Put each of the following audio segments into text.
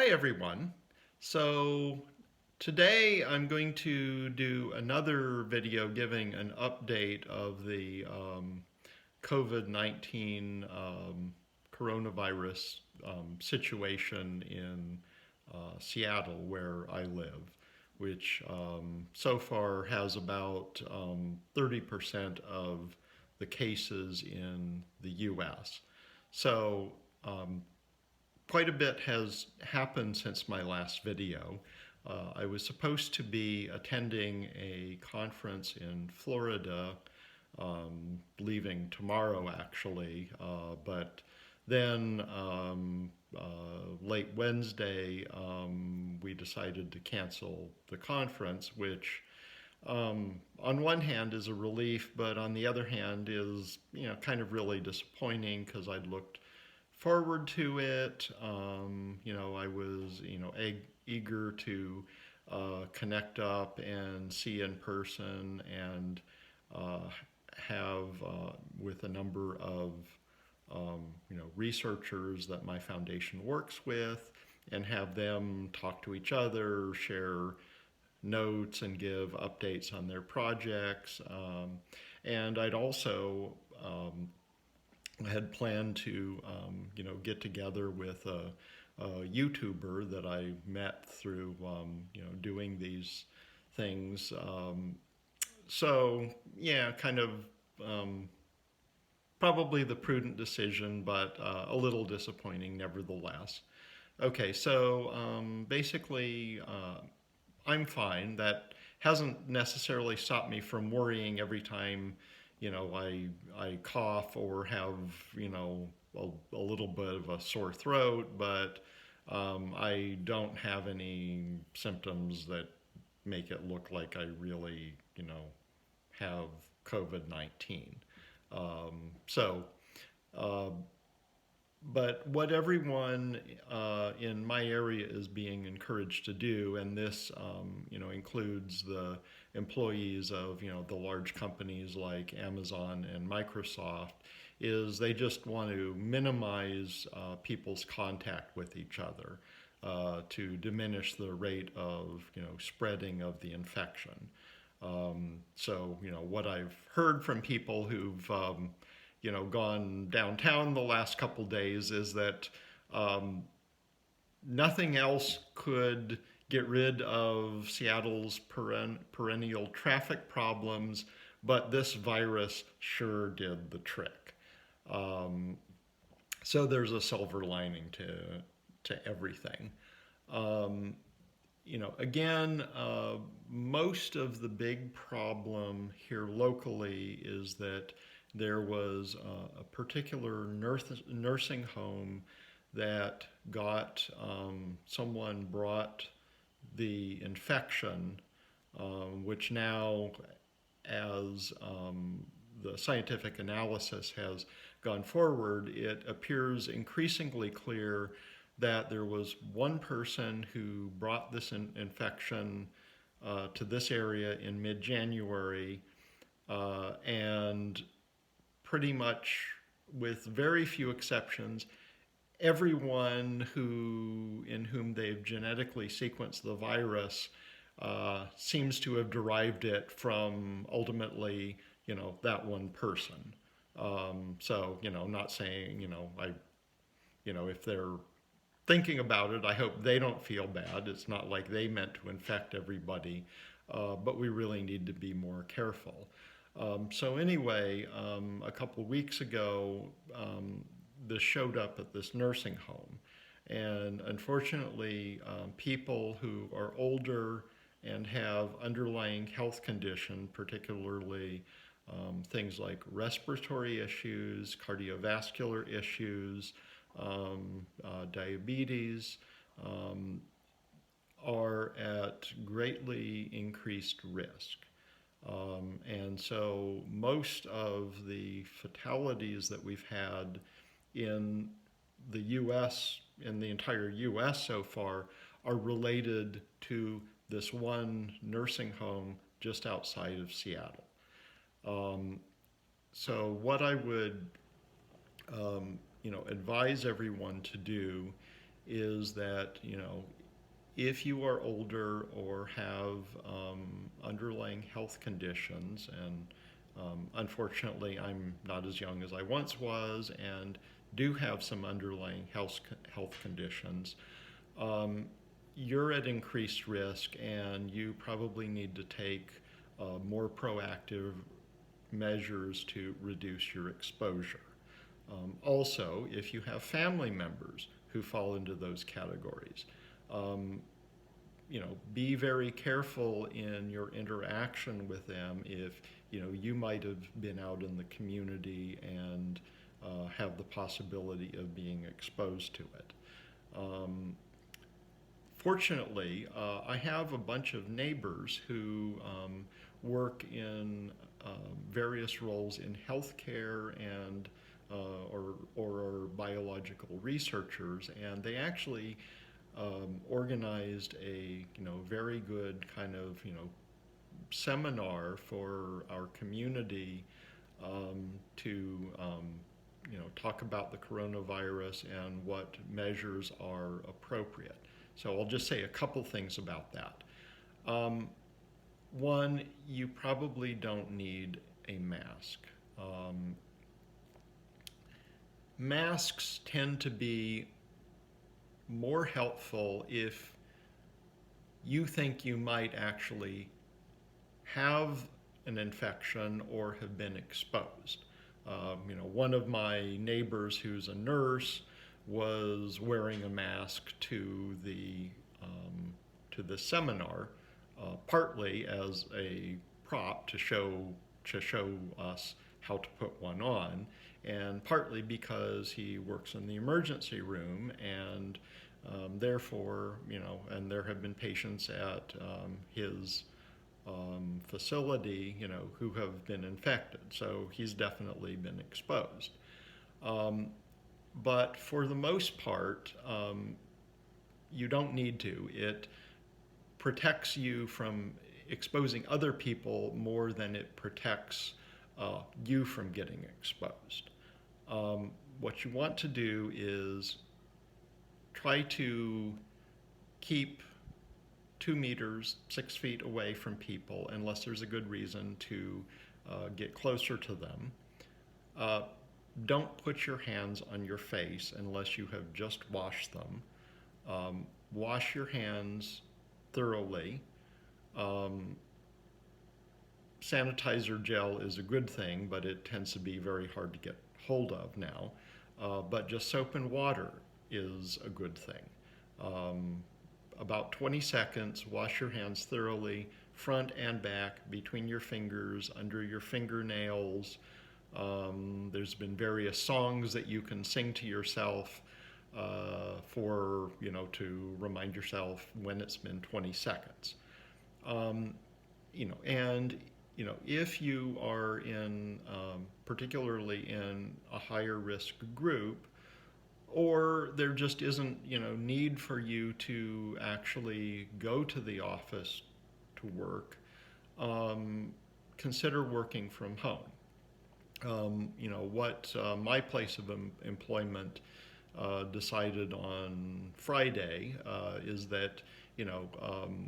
Hi everyone. So today I'm going to do another video giving an update of the COVID-19 coronavirus situation in Seattle where I live, which so far has about 30% of the cases in the US. So quite a bit has happened since my last video. I was supposed to be attending a conference in Florida, leaving tomorrow actually, but then late Wednesday we decided to cancel the conference, which on one hand is a relief, but on the other hand is kind of really disappointing because I'd looked forward to it. I was eager to connect up and see in person and uh, have with a number of researchers that my foundation works with, and have them talk to each other, share notes, and give updates on their projects. And I'd also I had planned to, get together with a YouTuber that I met through, doing these things. So yeah, kind of um, probably the prudent decision, but a little disappointing nevertheless. Okay, so basically, I'm fine. That hasn't necessarily stopped me from worrying every time, I cough or have, a little bit of a sore throat, but I don't have any symptoms that make it look like I really, have COVID-19. So, uh, but what everyone in my area is being encouraged to do, and this includes the employees of the large companies like Amazon and Microsoft, is they just want to minimize people's contact with each other to diminish the rate of spreading of the infection. So what I've heard from people who've gone downtown the last couple days is that um, nothing else could get rid of Seattle's perennial traffic problems, but this virus sure did the trick. Um, so there's a silver lining to everything. Um, again, most of the big problem here locally is that there was a particular nursing home that got someone brought the infection, which now, as the scientific analysis has gone forward, it appears increasingly clear that there was one person who brought this infection to this area in mid-January, and pretty much, with very few exceptions, everyone in whom they've genetically sequenced the virus seems to have derived it from ultimately, that one person. So, not saying, if they're thinking about it, I hope they don't feel bad. It's not like they meant to infect everybody, but we really need to be more careful. So anyway, a couple of weeks ago, this showed up at this nursing home. And unfortunately, people who are older and have underlying health condition, particularly things like respiratory issues, cardiovascular issues, diabetes, um, are at greatly increased risk. And so most of the fatalities that we've had in the US, in the entire US so far, are related to this one nursing home just outside of Seattle. Um, so what I would advise everyone to do is that, if you are older or have underlying health conditions, and unfortunately I'm not as young as I once was and do have some underlying health conditions, um, you're at increased risk and you probably need to take more proactive measures to reduce your exposure. Also, if you have family members who fall into those categories, um, be very careful in your interaction with them if, you might have been out in the community and have the possibility of being exposed to it. Um, Fortunately, I have a bunch of neighbors who work in various roles in healthcare and or are biological researchers, and they actually organized a very good kind of seminar for our community to talk about the coronavirus and what measures are appropriate. So I'll just say a couple things about that. Um, One, you probably don't need a mask. Um, Masks tend to be more helpful if you think you might actually have an infection or have been exposed. One of my neighbors who's a nurse was wearing a mask to the seminar, partly as a prop to show us how to put one on, and partly because he works in the emergency room, and therefore, and there have been patients at his facility, who have been infected. So he's definitely been exposed. Um, but for the most part, you don't need to. It protects you from exposing other people more than it protects you from getting exposed. What you want to do is try to keep 2 meters, 6 feet away from people, unless there's a good reason to get closer to them. Uh, don't put your hands on your face unless you have just washed them. Wash your hands thoroughly. Um, Sanitizer gel is a good thing, but it tends to be very hard to get hold of now. But just soap and water is a good thing. About 20 seconds, wash your hands thoroughly, front and back, between your fingers, under your fingernails. There's been various songs that you can sing to yourself to remind yourself when it's been 20 seconds. And if you are particularly in a higher risk group, or there just isn't, need for you to actually go to the office to work, consider working from home. What my place of employment decided on Friday is that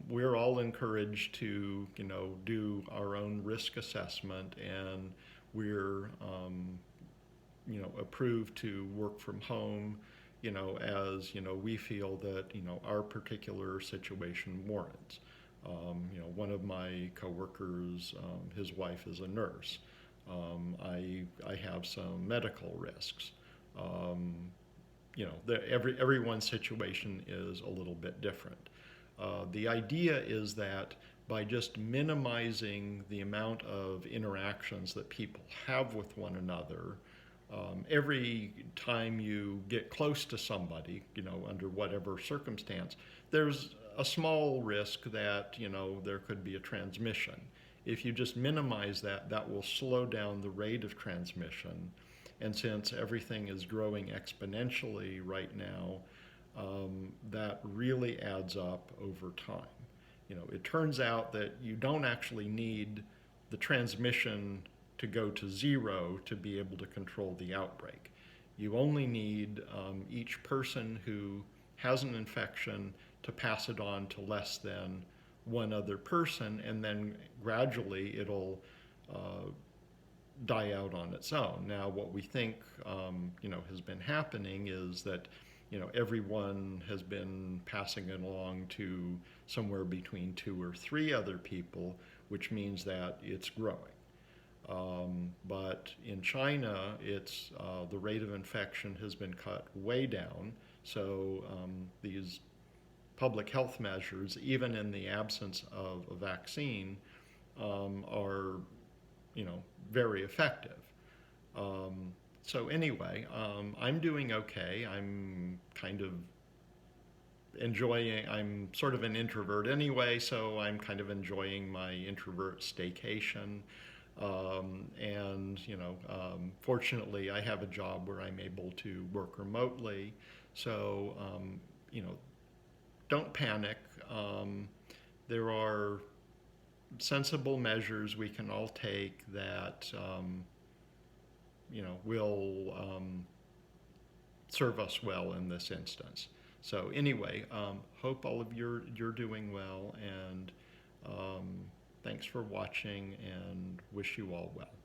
we're all encouraged to do our own risk assessment, and we're approved to work from home as we feel that our particular situation warrants. One of my coworkers, his wife is a nurse. I have some medical risks. Everyone's situation is a little bit different. The idea is that by just minimizing the amount of interactions that people have with one another, every time you get close to somebody, under whatever circumstance, there's a small risk that, there could be a transmission. If you just minimize that, that will slow down the rate of transmission. And since everything is growing exponentially right now, that really adds up over time. It turns out that you don't actually need the transmission to go to zero to be able to control the outbreak. You only need each person who has an infection to pass it on to less than one other person, and then gradually it'll die out on its own. Now, what we think, has been happening is that, everyone has been passing it along to somewhere between 2 or 3 other people, which means that it's growing. But in China, it's the rate of infection has been cut way down. So these public health measures, even in the absence of a vaccine, are very effective. So anyway, I'm doing okay. I'm sort of an introvert anyway, so I'm kind of enjoying my introvert staycation. Fortunately, I have a job where I'm able to work remotely. So, don't panic. There are sensible measures we can all take that will serve us well in this instance. So anyway, hope all of you're doing well, and thanks for watching, and wish you all well.